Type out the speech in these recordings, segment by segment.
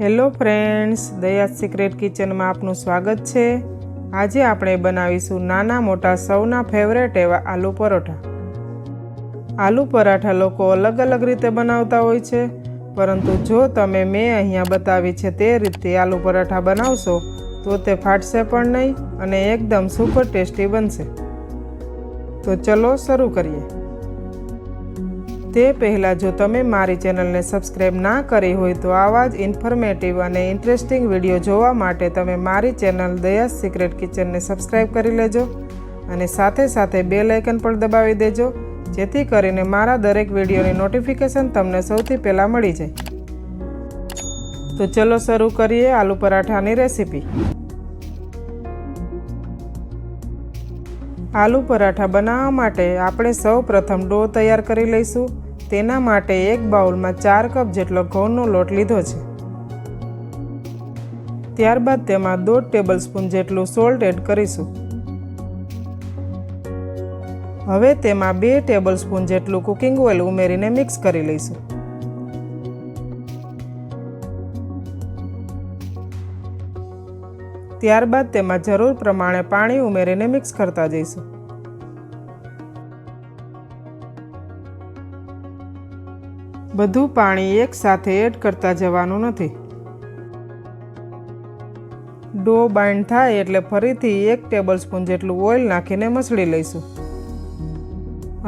Hello friends, દયાસ secret કિચનમાં આપનું સ્વાગત છે। આજે આપણે બનાવીશું નાના મોટા સૌના ફેવરેટ એવા આલુ પરોઠા। આલુ પરાઠા લોકો અલગ અલગ રીતે બનાવતા હોય છે, પરંતુ જો તમે મેં અહીંયા બતાવી છે તે રીતે આલુ પરાઠા બનાવશો તો તે ફાટશે પણ નહીં અને એકદમ સુપર ટેસ્ટી બનશે। તો ચલો શરૂ કરીએ। તે પહેલાં જો તમે મારી ચેનલને સબસ્ક્રાઈબ ના કરી હોય તો આવા જ ઇન્ફોર્મેટિવ અને ઇન્ટરેસ્ટિંગ વિડીયો જોવા માટે તમે મારી ચેનલ દયાસ સિક્રેટ કિચનને સબસ્ક્રાઈબ કરી લેજો અને સાથે સાથે બેલ આઇકન પણ દબાવી દેજો, જેથી કરીને મારા દરેક વિડીયોની નોટિફિકેશન તમને સૌથી પહેલાં મળી જાય। તો ચલો શરૂ કરીએ આલુ પરાઠાની રેસીપી। આલુ પરાઠા બનાવવા માટે આપણે સૌ પ્રથમ ડો તૈયાર કરી લઈશું। તેના માટે એક બાઉલમાં 4 કપ જેટલો ઘઉંનો લોટ લીધો છે। ત્યારબાદ તેમાં 1.5 ટેબલસ્પૂન જેટલું સોલ્ટ એડ કરીશું। હવે તેમાં 2 ટેબલસ્પૂન જેટલું કુકિંગ ઓઇલ ઉમેરીને મિક્સ કરી લઈશું। ત્યારબાદ તેમાં જરૂર પ્રમાણે પાણી ઉમેરીને મિક્સ કરતા જઈશું। બધું પાણી એક સાથે એડ કરતા જવાનું નથી। ડો બાઇન્ડ થાય એટલે ફરીથી 1 ટેબલસ્પૂન જેટલું ઓઇલ નાખીને મસળી લઈશું।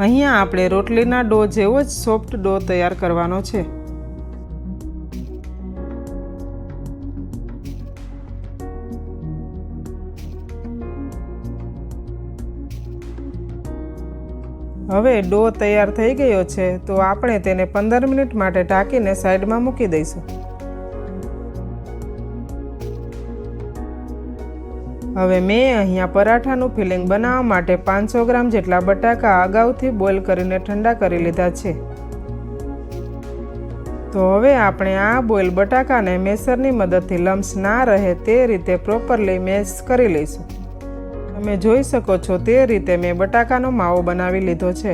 અહીંયા આપણે રોટલીના ડો જેવો જ સોફ્ટ ડો તૈયાર કરવાનો છે। હવે ડો તૈયાર થઈ ગયો છે તો આપણે તેને 15 મિનિટ માટે ઢાંકીને સાઈડમાં મૂકી દઈશું। હવે મેં અહીંયા પરાઠાનું ફિલિંગ બનાવવા માટે 500 ગ્રામ જેટલા બટાકા અગાઉથી બોઇલ કરીને ઠંડા કરી લીધા છે। તો હવે આપણે આ બોઇલ બટાકાને મેસરની મદદથી લમ્સ ના રહે તે રીતે પ્રોપરલી મેશ કરી લઈશું। તમે જોઈ શકો છો તે રીતે મેં બટાકાનો માવો બનાવી લીધો છે।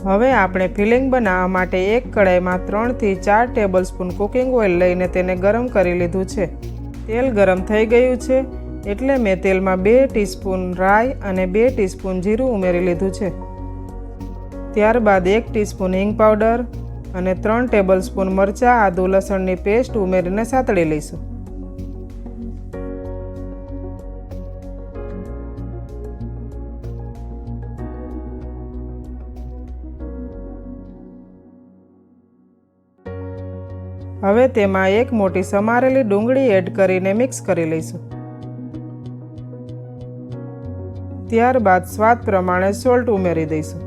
હવે આપણે ફિલિંગ બનાવવા માટે એક કડાઈમાં 3 થી 4 ટેબલસ્પૂન કુકિંગ ઓઇલ લઈને તેને ગરમ કરી લીધું છે। તેલ ગરમ થઈ ગયું છે એટલે મેં તેલમાં 2 ટીસ્પૂન રાઈ અને 2 ટીસ્પૂન જીરું ઉમેરી લીધું છે। ત્યારબાદ 1 ટીસ્પૂન હિંગ પાવડર અને 3 ટેબલસ્પૂન મરચાં આદુ લસણની પેસ્ટ ઉમેરીને સાતળી લઈશું। હવે તેમાં એક મોટી સમારેલી ડુંગળી એડ કરીને મિક્સ કરી લઈશું। ત્યારબાદ સ્વાદ પ્રમાણે સોલ્ટ ઉમેરી દઈશું।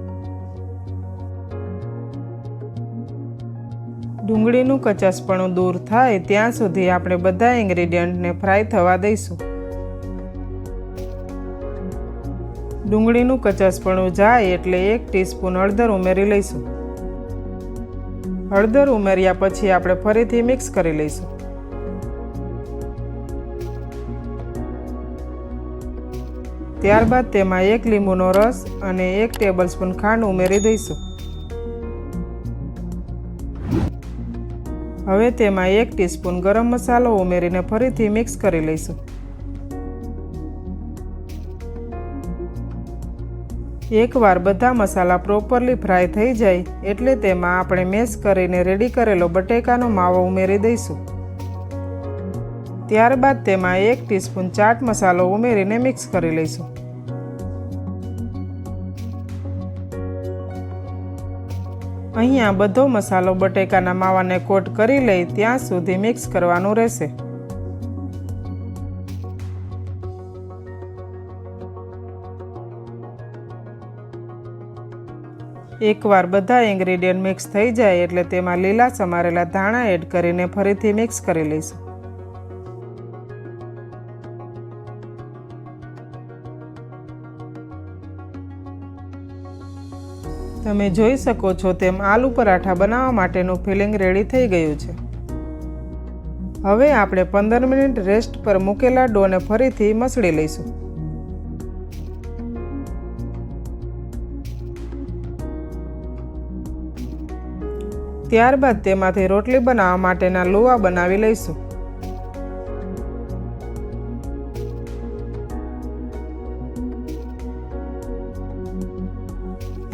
ડુંગળીનું કચાશપણું દૂર થાય ત્યાં સુધી આપણે બધા ઇન્ગ્રેડિયન્ટને ફ્રાય થવા દઈશું। ડુંગળીનું કચાશપણું જાય એટલે 1 ટીસ્પૂન હળદર ઉમેરી લઈશું। હળદર ઉમેર્યા પછી આપણે ફરીથી મિક્સ કરી લઈશું। ત્યારબાદ તેમાં 1 લીંબુનો રસ અને 1 ટેબલસ્પૂન ખાંડ ઉમેરી દઈશું। હવે તેમાં 1 ટીસ્પૂન ગરમ મસાલો ઉમેરીને ફરીથી મિક્સ કરી લઈશું। એકવાર બધા મસાલા પ્રોપરલી ફ્રાય થઈ જાય એટલે તેમાં આપણે મેશ કરીને રેડી કરેલો બટેકાનો માવો ઉમેરી દઈશું। ત્યારબાદ તેમાં 1 ટીસ્પૂન ચાટ મસાલો ઉમેરીને મિક્સ કરી લઈશું। અહીંયા બધો મસાલો બટેકાના માવાને કોટ કરી લઈ ત્યાં સુધી મિક્સ કરવાનું રહેશે। એકવાર બધા ઇન્ગ્રેડિયન્ટ મિક્સ થઈ જાય એટલે તેમાં લીલા સમારેલા ધાણા એડ કરીને ફરીથી મિક્સ કરી લઈશું। તમે જોઈ શકો છો તેમ આલુ પરાઠા બનાવવા માટેનું ફિલિંગ રેડી થઈ ગયું છે। હવે આપણે 15 મિનિટ રેસ્ટ પર મૂકેલા ડોને ફરીથી મસળી લઈશું। ત્યારબાદ તેમાંથી રોટલી બનાવવા માટેના લુવા બનાવી લઈશું।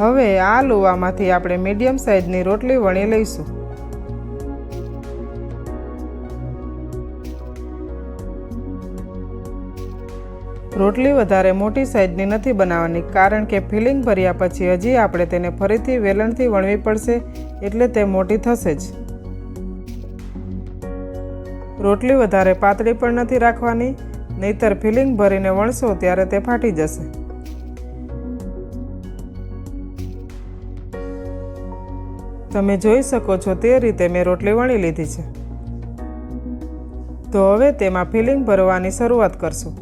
હવે આ લુવામાંથી આપણે મીડિયમ સાઇઝની રોટલી વણી લઈશું। રોટલી વધારે મોટી સાઇઝની નથી બનાવવાની, કારણ કે ફિલિંગ ભર્યા પછી હજી આપણે તેને ફરીથી વેલણથી વણવી પડશે, એટલે તે મોટી થશે જ। રોટલી વધારે પાતળી પણ નથી રાખવાની, નહીતર ફિલિંગ ભરીને વણશો ત્યારે તે ફાટી જશે। તમે જોઈ શકો છો તે રીતે મેં રોટલી વણી લીધી છે। તો હવે તેમાં ફિલિંગ ભરવાની શરૂઆત કરશું।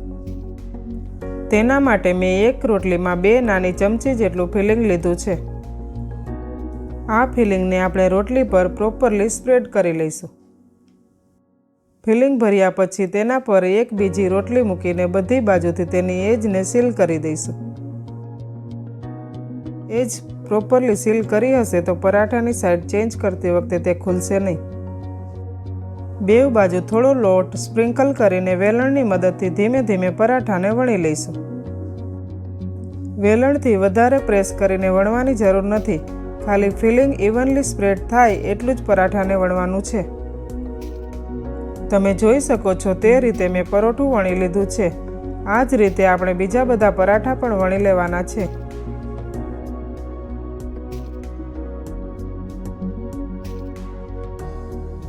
તેના માટે મેં એક રોટલીમાં 2 નાની ચમચી જેટલું ફિલિંગ લીધું છે। આ ફિલિંગને આપણે રોટલી પર પ્રોપરલી સ્પ્રેડ કરી લઈશું। ફિલિંગ ભર્યા પછી તેના પર એક બીજી રોટલી મૂકીને બધી બાજુથી તેની એજને સીલ કરી દઈશું। એજ પ્રોપરલી સીલ કરી હશે તો પરાઠાની સાઈડ ચેન્જ કરતી વખતે તે ખુલશે નહીં। બેવ બાજુ થોડો લોટ સ્પ્રિંકલ કરીને વેલણની મદદથી ધીમે ધીમે પરાઠાને વણી લઈશું। વેલણથી વધારે પ્રેસ કરીને વણવાની જરૂર નથી, ખાલી ફિલિંગ ઇવનલી સ્પ્રેડ થાય એટલું જ પરાઠાને વણવાનું છે। તમે જોઈ શકો છો તે રીતે મેં પરોઠું વણી લીધું છે। આ જ રીતે આપણે બીજા બધા પરાઠા પણ વણી લેવાના છે।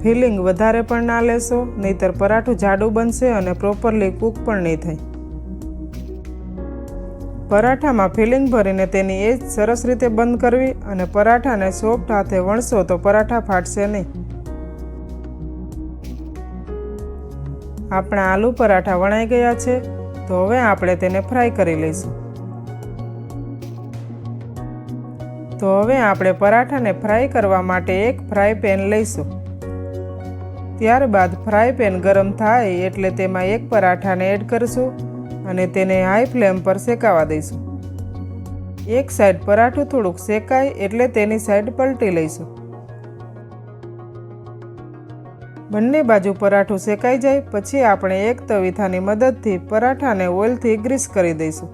ફિલિંગ વધારે પણ ના લેશો, નહીતર પરાઠું જાડું બનશે અને પ્રોપરલી કૂક પણ નહીં થાય। પરાઠામાં ફિલિંગ ભરીને તેની એજ સરસ રીતે બંધ કરવી અને પરાઠાને સોફ્ટ હાથે વણશો તો પરાઠા ફાટશે નહીં। આપણા આલુ પરાઠા વણાઈ ગયા છે, તો હવે આપણે તેને ફ્રાય કરી લઈશું। તો હવે આપણે પરાઠાને ફ્રાય કરવા માટે એક ફ્રાય પેન લઈશું। ત્યારબાદ ફ્રાય પેન ગરમ થાય એટલે તેમાં એક પરાઠાને એડ કરીશું અને તેને હાઈ ફ્લેમ પર શેકાવા દઈશું। એક સાઈડ પરાઠું થોડુંક શેકાય એટલે તેની સાઈડ પલટી લઈશું। બંને બાજુ પરાઠું શેકાઈ જાય પછી આપણે એક તવીથાની મદદથી પરાઠાને ઓઇલથી ગ્રીસ કરી દઈશું।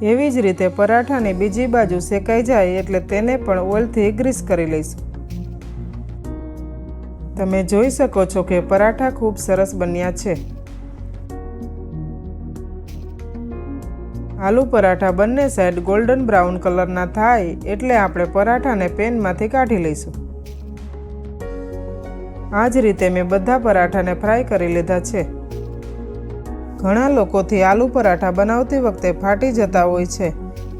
એવી જ રીતે પરાઠાની બીજી બાજુ શેકાઈ જાય એટલે તેને પણ ઓઇલથી ગ્રીસ કરી લઈશું। તમે જોઈ શકો છો કે પરાઠા ખૂબ સરસ બન્યા છે। આલુ પરાઠા બંને સાઈડ ગોલ્ડન બ્રાઉન કલરના થાય એટલે આપણે પરાઠાને પેનમાંથી કાઢી લઈશું। આ જ રીતે મેં બધા પરાઠાને ફ્રાય કરી લીધા છે। ઘણા લોકોથી આલુ પરાઠા બનાવતી વખતે ફાટી જતા હોય છે,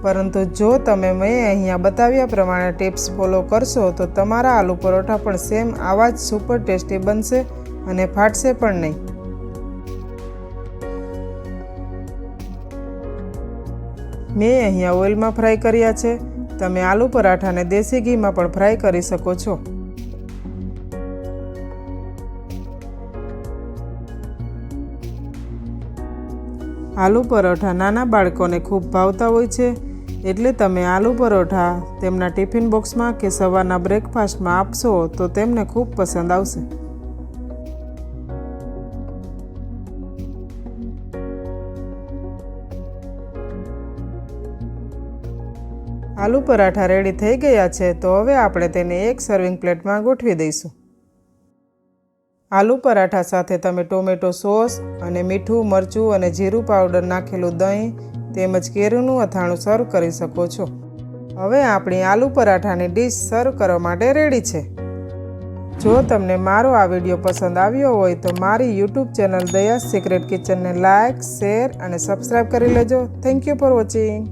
પરંતુ જો તમે મેં અહીંયા બતાવ્યા પ્રમાણે ટિપ્સ ફોલો કરશો તો તમારા આલુ પરોઠા પણ સેમ આવા જ સુપર ટેસ્ટી બનશે અને ફાટશે પણ નહીં। મેં અહીંયા ઓઇલમાં ફ્રાય કર્યા છે, તમે આલુ પરાઠાને દેશી ઘીમાં પણ ફ્રાય કરી શકો છો। આલુ પરોઠા નાના બાળકોને ખૂબ ભાવતા હોય છે, એટલે તમે આલુ પરોઠા તેમના ટિફિન બોક્સમાં કે સવારના બ્રેકફાસ્ટમાં આપશો તો તેમને ખૂબ પસંદ આવશે। આલુ પરાઠા રેડી થઈ ગયા છે, તો હવે આપણે તેને એક સર્વિંગ પ્લેટમાં ગોઠવી દઈશું। આલુ પરાઠા સાથે તમે ટોમેટો સોસ અને મીઠું, મરચું અને જીરું પાવડર નાખેલું દહીં તેમજ કેરીનું અથાણું સર્વ કરી શકો છો। હવે આપણી આલુ પરાઠાની ડીશ સર્વ કરવા માટે રેડી છે। જો તમને મારો આ વિડીયો પસંદ આવ્યો હોય તો મારી યુટ્યુબ ચેનલ દયાસ સિક્રેટ કિચનને લાઇક, શેર અને સબસ્ક્રાઈબ કરી લેજો। Thank you for watching.